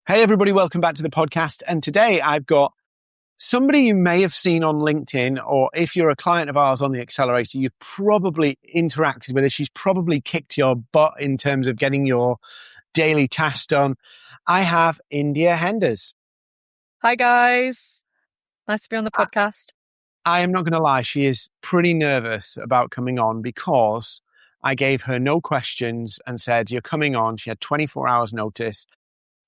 Hey, everybody, welcome back to the podcast. And today I've got somebody you may have seen on LinkedIn, or if you're a client of ours on the accelerator, you've probably interacted with her. She's probably kicked your butt in terms of getting your daily tasks done. I have India Henders. Hi, guys. Nice to be on the podcast. I am not going to lie, she is pretty nervous about coming on because I gave her no questions and said, you're coming on. She had 24 hours notice.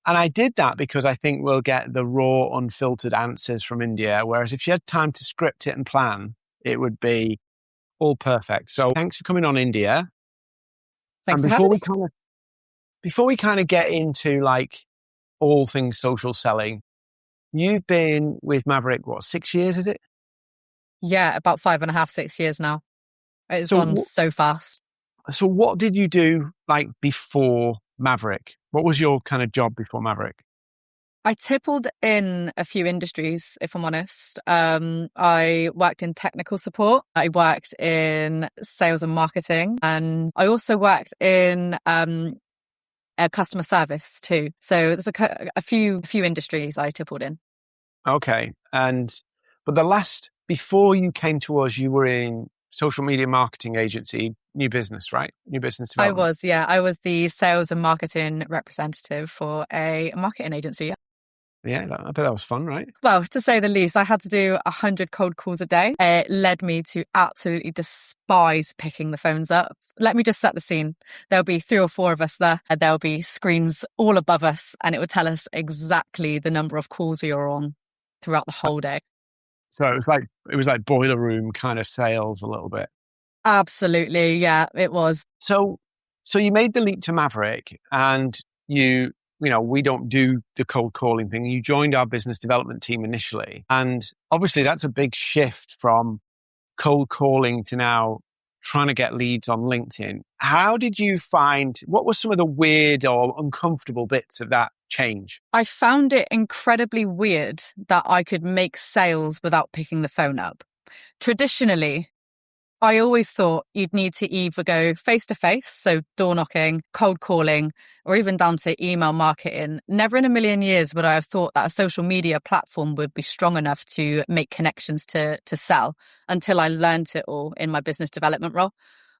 And I did that because I think we'll get the raw, unfiltered answers from India. Whereas if she had time to script it and plan, it would be all perfect. So thanks for coming on, India. Thanks and for having me. before we kind of get into like all things social selling, you've been with Maverick, what, 6 years, is it? Yeah, about 5.5, 6 years now. It's So gone so fast. So what did you do like before Maverick? What was your kind of job before Maverick? I tippled in a few industries, if I'm honest. I worked in technical support. I worked in sales and marketing. And I also worked in customer service too. So there's a few industries I tippled in. Okay. But before you came to us, you were in social media marketing agency, new business, right? New business development. I was the sales and marketing representative for a marketing agency. Yeah, I bet that was fun, right? Well, to say the least, I had to do 100 cold calls a day. It led me to absolutely despise picking the phones up. Let me just set the scene. There'll be 3 or 4 of us there. There'll be screens all above us, and it would tell us exactly the number of calls we were on throughout the whole day. So it was like boiler room kind of sales a little bit. Absolutely, yeah, it was. So you made the leap to Maverick, and you know, we don't do the cold calling thing. You joined our business development team initially. And obviously that's a big shift from cold calling to now trying to get leads on LinkedIn. How did you what were some of the weird or uncomfortable bits of that change? I found it incredibly weird that I could make sales without picking the phone up. Traditionally, I always thought you'd need to either go face-to-face, so door knocking, cold calling, or even down to email marketing. Never in a million years would I have thought that a social media platform would be strong enough to make connections to sell until I learned it all in my business development role.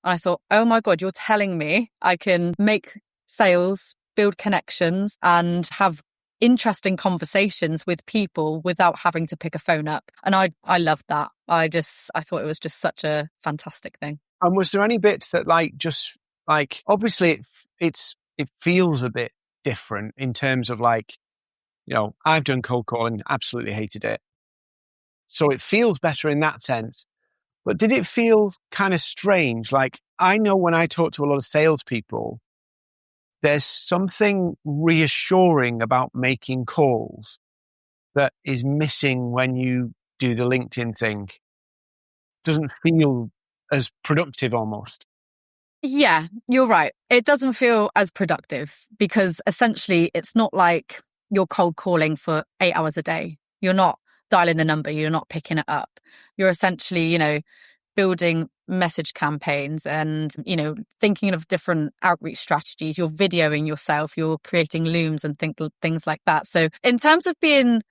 And I thought, oh my God, you're telling me I can make sales, build connections, and have interesting conversations with people without having to pick a phone up. And I loved that. I thought it was just such a fantastic thing. And was there any bits that obviously it feels a bit different in terms of like, you know, I've done cold calling, absolutely hated it. So it feels better in that sense. But did it feel kind of strange? Like, I know when I talk to a lot of salespeople, there's something reassuring about making calls that is missing when you do the LinkedIn thing. Doesn't feel as productive almost. Yeah, you're right. It doesn't feel as productive because essentially it's not like you're cold calling for 8 hours a day. You're not dialing the number. You're not picking it up. You're essentially, building message campaigns and, thinking of different outreach strategies. You're videoing yourself. You're creating looms and things like that. So in terms of being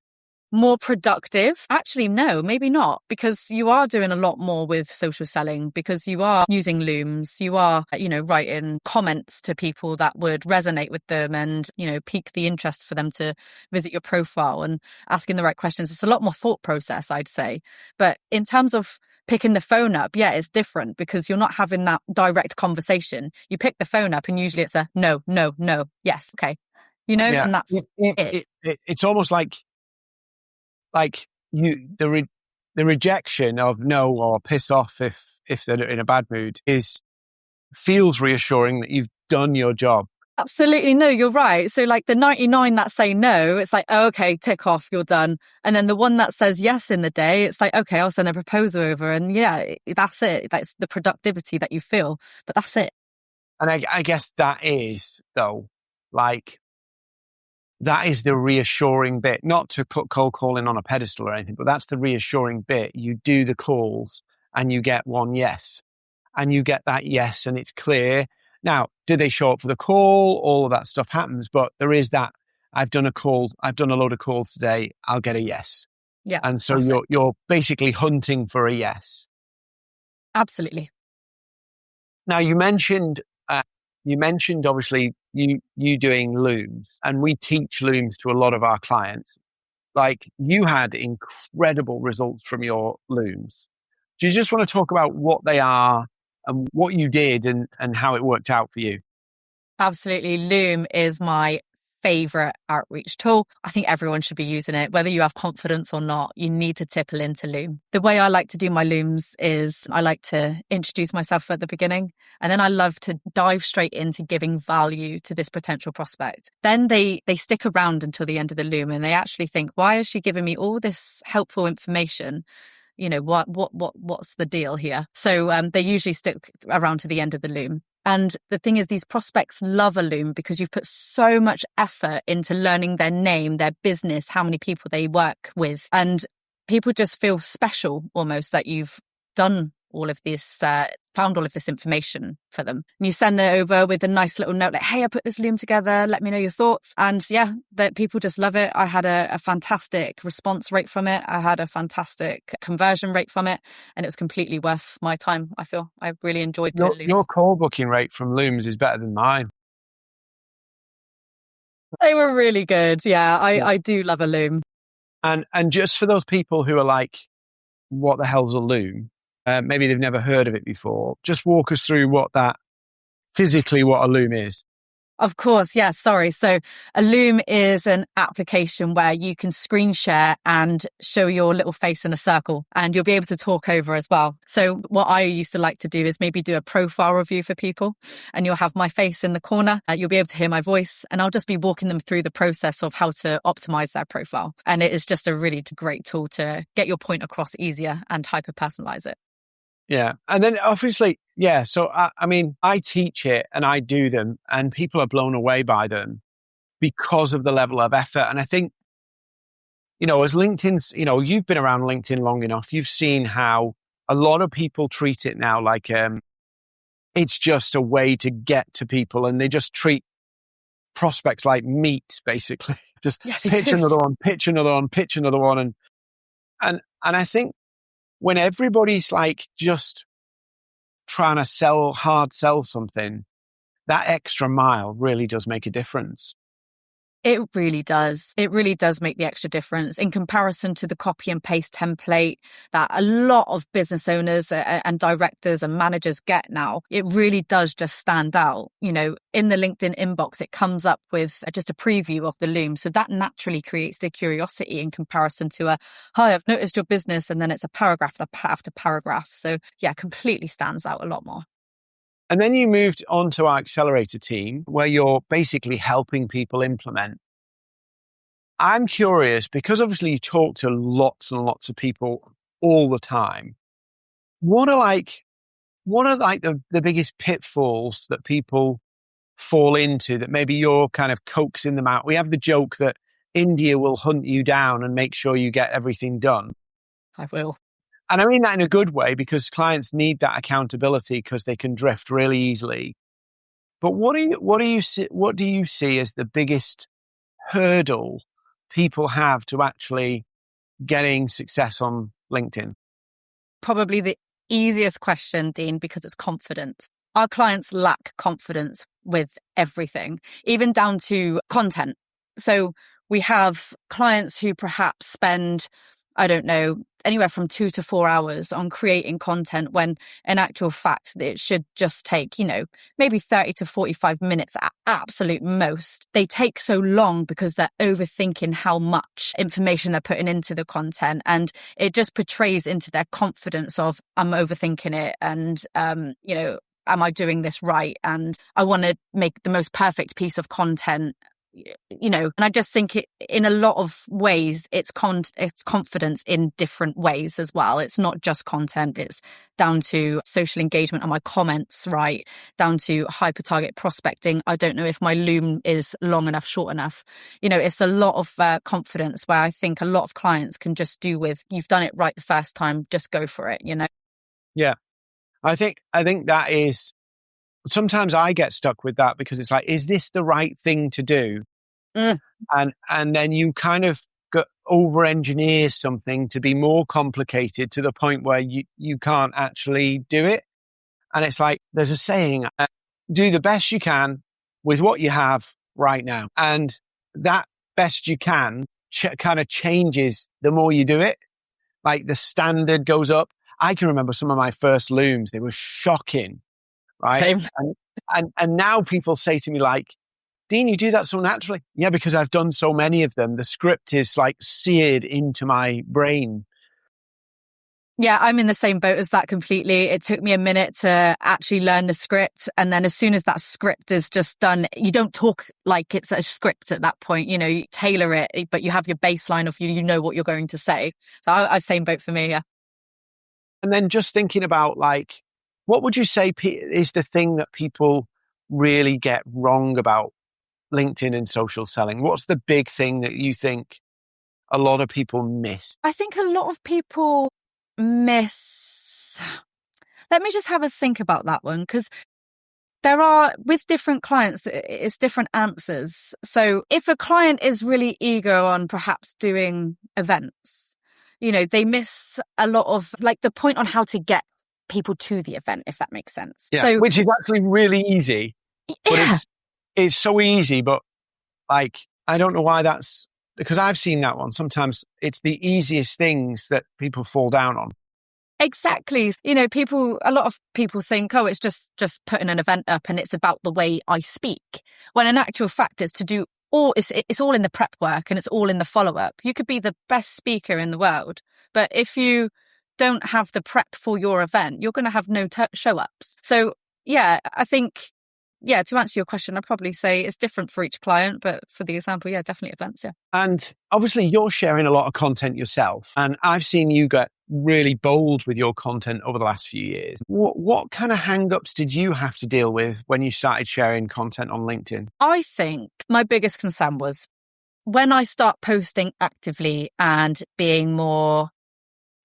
more productive? Actually, no, maybe not, because you are doing a lot more with social selling, because you are using looms, you are, writing comments to people that would resonate with them and, pique the interest for them to visit your profile and asking the right questions. It's a lot more thought process, I'd say. But in terms of picking the phone up, yeah, it's different because you're not having that direct conversation. You pick the phone up and usually it's a no, yes, okay. Yeah. And that's it. It's almost like the rejection of no or piss off if they're in a bad mood feels reassuring that you've done your job. Absolutely. No, you're right. So like the 99 that say no, it's like, oh, okay, tick off, you're done. And then the one that says yes in the day, it's like, okay, I'll send a proposal over. And yeah, that's it. That's the productivity that you feel, but that's it. And I guess that is, though, like, that is the reassuring bit, not to put cold calling on a pedestal or anything, but that's the reassuring bit. You do the calls and you get one yes, and you get that yes and it's clear. Now, do they show up for the call? All of that stuff happens, but there is that I've done a load of calls today, I'll get a yes. Yeah, And so that's it. you're basically hunting for a yes. Absolutely. Now you mentioned obviously you doing looms, and we teach looms to a lot of our clients. Like, you had incredible results from your looms. Do you just want to talk about what they are and what you did and how it worked out for you? Absolutely. Loom is my favorite outreach tool. I think everyone should be using it. Whether you have confidence or not, you need to tipple into Loom. The way I like to do my looms is I like to introduce myself at the beginning, and then I love to dive straight into giving value to this potential prospect. Then they stick around until the end of the loom, and they actually think, why is she giving me all this helpful information? You know, what's the deal here? So they usually stick around to the end of the loom. And the thing is, these prospects love a loom because you've put so much effort into learning their name, their business, how many people they work with. And people just feel special almost that you've done all of this, found all of this information for them. And you send it over with a nice little note like, hey, I put this loom together. Let me know your thoughts. And yeah, that people just love it. I had a fantastic response rate from it. I had a fantastic conversion rate from it. And it was completely worth my time. I feel I really enjoyed doing looms. Your call booking rate from looms is better than mine. They were really good. Yeah, Yeah. I do love a loom. And just for those people who are like, what the hell's a loom? Maybe they've never heard of it before. Just walk us through what a loom is. Of course, yeah, sorry. So a Loom is an application where you can screen share and show your little face in a circle, and you'll be able to talk over as well. So what I used to like to do is maybe do a profile review for people, and you'll have my face in the corner. You'll be able to hear my voice, and I'll just be walking them through the process of how to optimize their profile. And it is just a really great tool to get your point across easier and hyper personalize it. Yeah. And then obviously, yeah. So, I mean, I teach it and I do them, and people are blown away by them because of the level of effort. And I think, as LinkedIn's, you've been around LinkedIn long enough. You've seen how a lot of people treat it now like it's just a way to get to people, and they just treat prospects like meat, basically. Just Yeah, they pitch do. another one, pitch another one, pitch another one. And I think when everybody's like just trying to hard sell something, that extra mile really does make a difference. It really does. It really does make the extra difference in comparison to the copy and paste template that a lot of business owners and directors and managers get now. It really does just stand out. In the LinkedIn inbox, it comes up with just a preview of the Loom. So that naturally creates the curiosity in comparison to hi, I've noticed your business. And then it's a paragraph after paragraph. So yeah, completely stands out a lot more. And then you moved on to our accelerator team, where you're basically helping people implement. I'm curious, because obviously you talk to lots and lots of people all the time. What are the biggest pitfalls that people fall into that maybe you're kind of coaxing them out? We have the joke that India will hunt you down and make sure you get everything done. I will. And I mean that in a good way, because clients need that accountability because they can drift really easily. But what do you see as the biggest hurdle people have to actually getting success on LinkedIn? Probably the easiest question, Dean, because it's confidence. Our clients lack confidence with everything, even down to content. So we have clients who perhaps spend, I don't know, anywhere from 2 to 4 hours on creating content, when in actual fact it should just take, maybe 30 to 45 minutes at absolute most. They take so long because they're overthinking how much information they're putting into the content, and it just portrays into their confidence of, I'm overthinking it, and am I doing this right? And I want to make the most perfect piece of content. And I just think in a lot of ways, it's confidence in different ways as well. It's not just content. It's down to social engagement and my comments, right? Down to hyper target prospecting. I don't know if my Loom is long enough, short enough. It's a lot of confidence, where I think a lot of clients can just do with, you've done it right the first time, just go for it, Yeah. I think that is, sometimes I get stuck with that, because it's like, is this the right thing to do? Mm. And then you kind of over engineer something to be more complicated to the point where you can't actually do it. And it's like, there's a saying, do the best you can with what you have right now. And that best you can kind of changes the more you do it. Like the standard goes up. I can remember some of my first looms. They were shocking, right? Same. And now people say to me like, Dean, you do that so naturally. Yeah, because I've done so many of them. The script is like seared into my brain. Yeah, I'm in the same boat as that completely. It took me a minute to actually learn the script. And then as soon as that script is just done, you don't talk like it's a script at that point. You know, you tailor it, but you have your baseline of you know what you're going to say. So I same boat for me, yeah. And then just thinking about like, what would you say is the thing that people really get wrong about LinkedIn and social selling? What's the big thing that you think a lot of people miss? I think a lot of people miss. Let me just have a think about that one, because there are, with different clients, it's different answers. So if a client is really eager on perhaps doing events, you know, they miss a lot of like the point on how to get people to the event, if that makes sense. Yeah, So, which is actually really easy, but yeah, it's so easy, but like, I don't know why that's, because I've seen that one. Sometimes it's the easiest things that people fall down on. exactly. You know, a lot of people think, oh, it's just putting an event up and it's about the way I speak. When in actual fact, it's to do it's all in the prep work and it's all in the follow up. You could be the best speaker in the world, but if you don't have the prep for your event, you're going to have no show ups. So yeah, I think, yeah, to answer your question, I'd probably say it's different for each client, but for the example, yeah, definitely events, yeah. And obviously you're sharing a lot of content yourself. And I've seen you get really bold with your content over the last few years. What kind of hang-ups did you have to deal with when you started sharing content on LinkedIn? I think my biggest concern was when I start posting actively and being more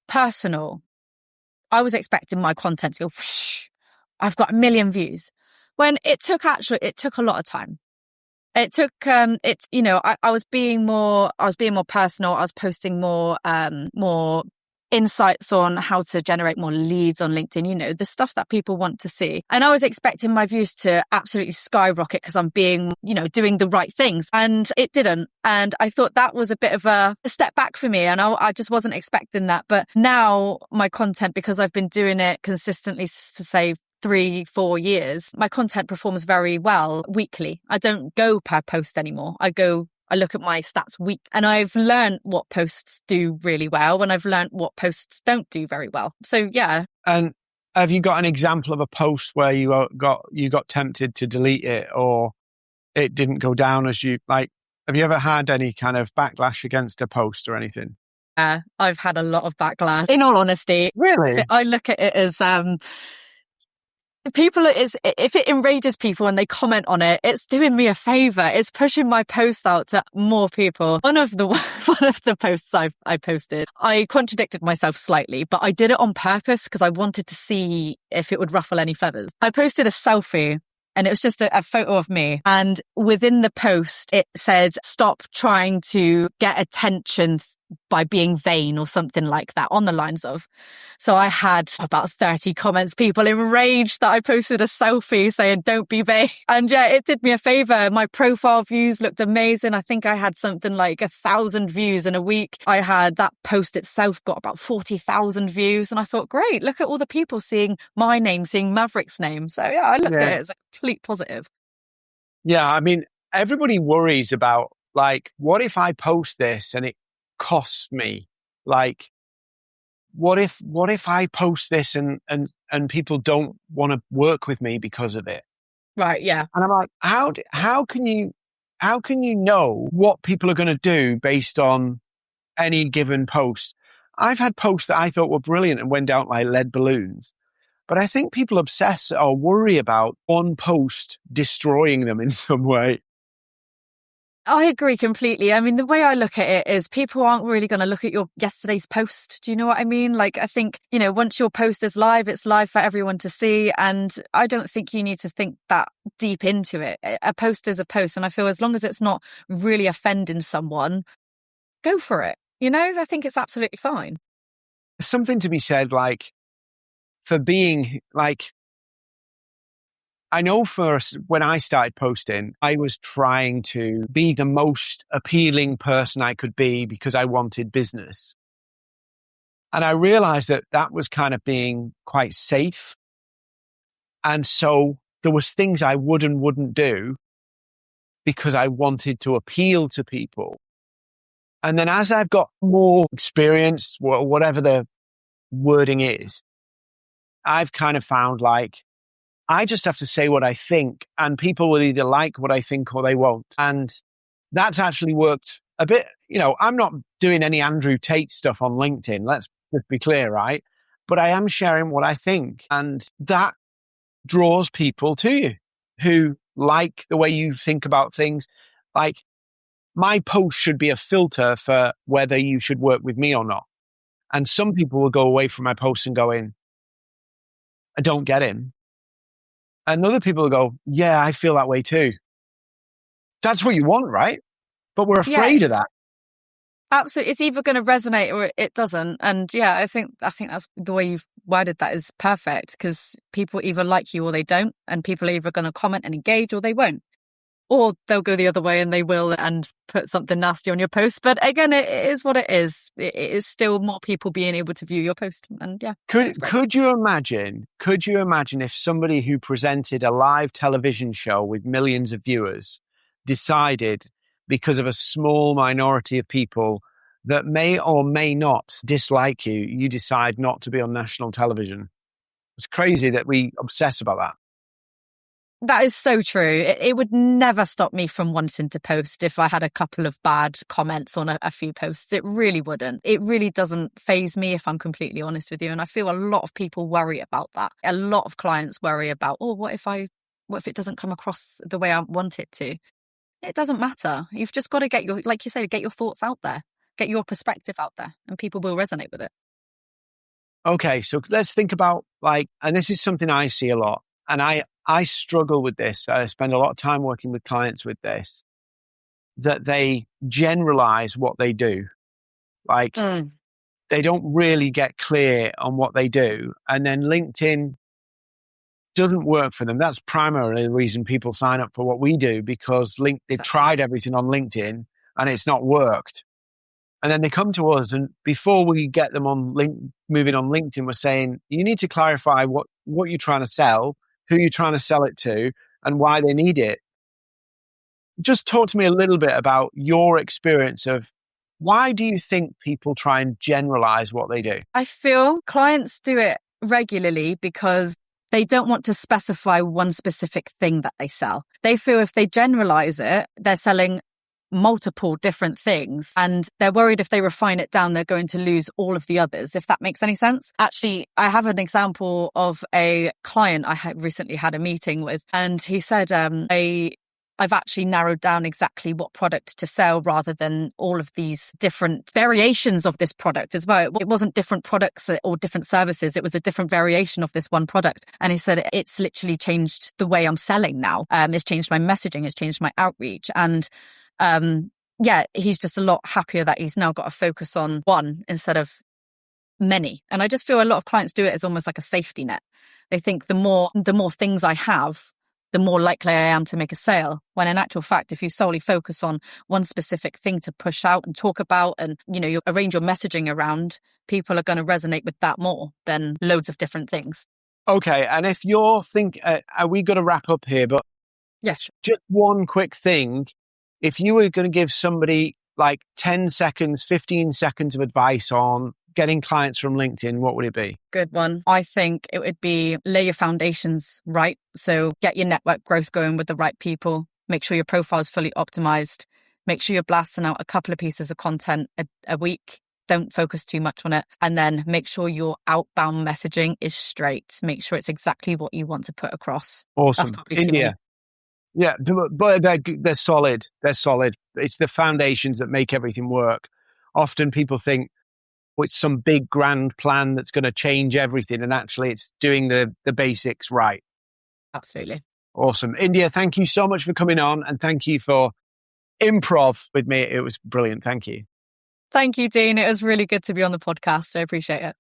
personal, I was expecting my content to go, whoosh, I've got 1 million views. When it took a lot of time. It took, you know, I was being more personal. I was posting more insights on how to generate more leads on LinkedIn, you know, the stuff that people want to see. And I was expecting my views to absolutely skyrocket because I'm being, you know, doing the right things, and it didn't. And I thought that was a bit of a step back for me. And I just wasn't expecting that. But now my content, because I've been doing it consistently for say 3-4 years, my content performs very well weekly. I don't go per post anymore. I look at my stats week, and I've learned what posts do really well and I've learned what posts don't do very well. So yeah. And have you got an example of a post where you got tempted to delete it, or it didn't go down as you like? Have you ever had any kind of backlash against a post or anything? I've had a lot of backlash, in all honesty. Really? I look at it as if it enrages people and they comment on it, it's doing me a favor. It's pushing my post out to more people. One of the posts I posted, I contradicted myself slightly, but I did it on purpose because I wanted to see if it would ruffle any feathers. I posted a selfie, and it was just a photo of me. And within the post, it said, stop trying to get attention by being vain or something like that, on the lines of. So I had about 30 comments, people enraged that I posted a selfie saying, don't be vain. And yeah, it did me a favor. My profile views looked amazing. I think I had something like 1,000 views in a week. I had that post itself got about 40,000 views. And I thought, great, look at all the people seeing my name, seeing Maverick's name. So yeah, I looked at it as a complete positive. Yeah, I mean, everybody worries about like, what if I post this and it costs me? Like, what if I post this and people don't want to work with me because of it? Right, yeah. And I'm like, how can you know what people are going to do based on any given post? I've had posts that I thought were brilliant and went down like lead balloons. But I think people obsess or worry about one post destroying them in some way. I agree completely. I mean, the way I look at it is people aren't really going to look at your yesterday's post. Do you know what I mean? Like, I think, once your post is live, it's live for everyone to see. And I don't think you need to think that deep into it. A post is a post. And I feel as long as it's not really offending someone, go for it. I think it's absolutely fine. There's something to be said, like, for being like, I know first when I started posting, I was trying to be the most appealing person I could be because I wanted business. And I realized that that was kind of being quite safe. And so there was things I would and wouldn't do because I wanted to appeal to people. And then as I've got more experience, whatever the wording is, I've kind of found like, I just have to say what I think and people will either like what I think or they won't. And that's actually worked a bit. I'm not doing any Andrew Tate stuff on LinkedIn. Let's just be clear, right? But I am sharing what I think. And that draws people to you who like the way you think about things. Like my post should be a filter for whether you should work with me or not. And some people will go away from my post and go in, I don't get him. And other people will go, yeah, I feel that way too. That's what you want, right? But we're afraid of that. Absolutely. It's either going to resonate or it doesn't. And yeah, I think that's the way you've worded that is perfect, because people either like you or they don't. And people are either going to comment and engage or they won't. Or they'll go the other way and they will and put something nasty on your post. But again, it is what it is. It is still more people being able to view your post. And yeah. Could you imagine if somebody who presented a live television show with millions of viewers decided, because of a small minority of people that may or may not dislike you, you decide not to be on national television? It's crazy that we obsess about that. That is so true. It would never stop me from wanting to post if I had a couple of bad comments on a few posts. It really wouldn't. It really doesn't faze me, if I'm completely honest with you. And I feel a lot of people worry about that. A lot of clients worry about, what if it doesn't come across the way I want it to? It doesn't matter. You've just got to get like you say, get your thoughts out there, get your perspective out there, and people will resonate with it. Okay, so let's think about and this is something I see a lot, and I struggle with this. I spend a lot of time working with clients with this, that they generalize what they do. They don't really get clear on what they do. And then LinkedIn doesn't work for them. That's primarily the reason people sign up for what we do, because they've tried everything on LinkedIn and it's not worked. And then they come to us, and before we get them moving on LinkedIn, we're saying, you need to clarify what you're trying to sell, who you're trying to sell it to, and why they need it. Just talk to me a little bit about your experience of why do you think people try and generalize what they do? I feel clients do it regularly because they don't want to specify one specific thing that they sell. They feel if they generalize it, they're selling multiple different things, and they're worried if they refine it down, they're going to lose all of the others, if that makes any sense. Actually, I have an example of a client I recently had a meeting with, and he said, I've actually narrowed down exactly what product to sell rather than all of these different variations of this product as well. It wasn't different products or different services. It was a different variation of this one product. And he said, it's literally changed the way I'm selling now. It's changed my messaging. It's changed my outreach. And he's just a lot happier that he's now got to focus on one instead of many. And I just feel a lot of clients do it as almost like a safety net. They think the more things I have, the more likely I am to make a sale. When in actual fact, if you solely focus on one specific thing to push out and talk about, and you arrange your messaging around, people are going to resonate with that more than loads of different things. Okay, and if you're are we going to wrap up here? But yeah, sure. Just one quick thing. If you were going to give somebody 10 seconds, 15 seconds of advice on getting clients from LinkedIn, what would it be? Good one. I think it would be lay your foundations right. So get your network growth going with the right people. Make sure your profile is fully optimized. Make sure you're blasting out a couple of pieces of content a week. Don't focus too much on it. And then make sure your outbound messaging is straight. Make sure it's exactly what you want to put across. Awesome. India. Yeah, but they're solid. They're solid. It's the foundations that make everything work. Often people think, oh, it's some big grand plan that's going to change everything, and actually it's doing the basics right. Absolutely. Awesome. India, thank you so much for coming on, and thank you for improv with me. It was brilliant. Thank you. Thank you, Dean. It was really good to be on the podcast. I appreciate it.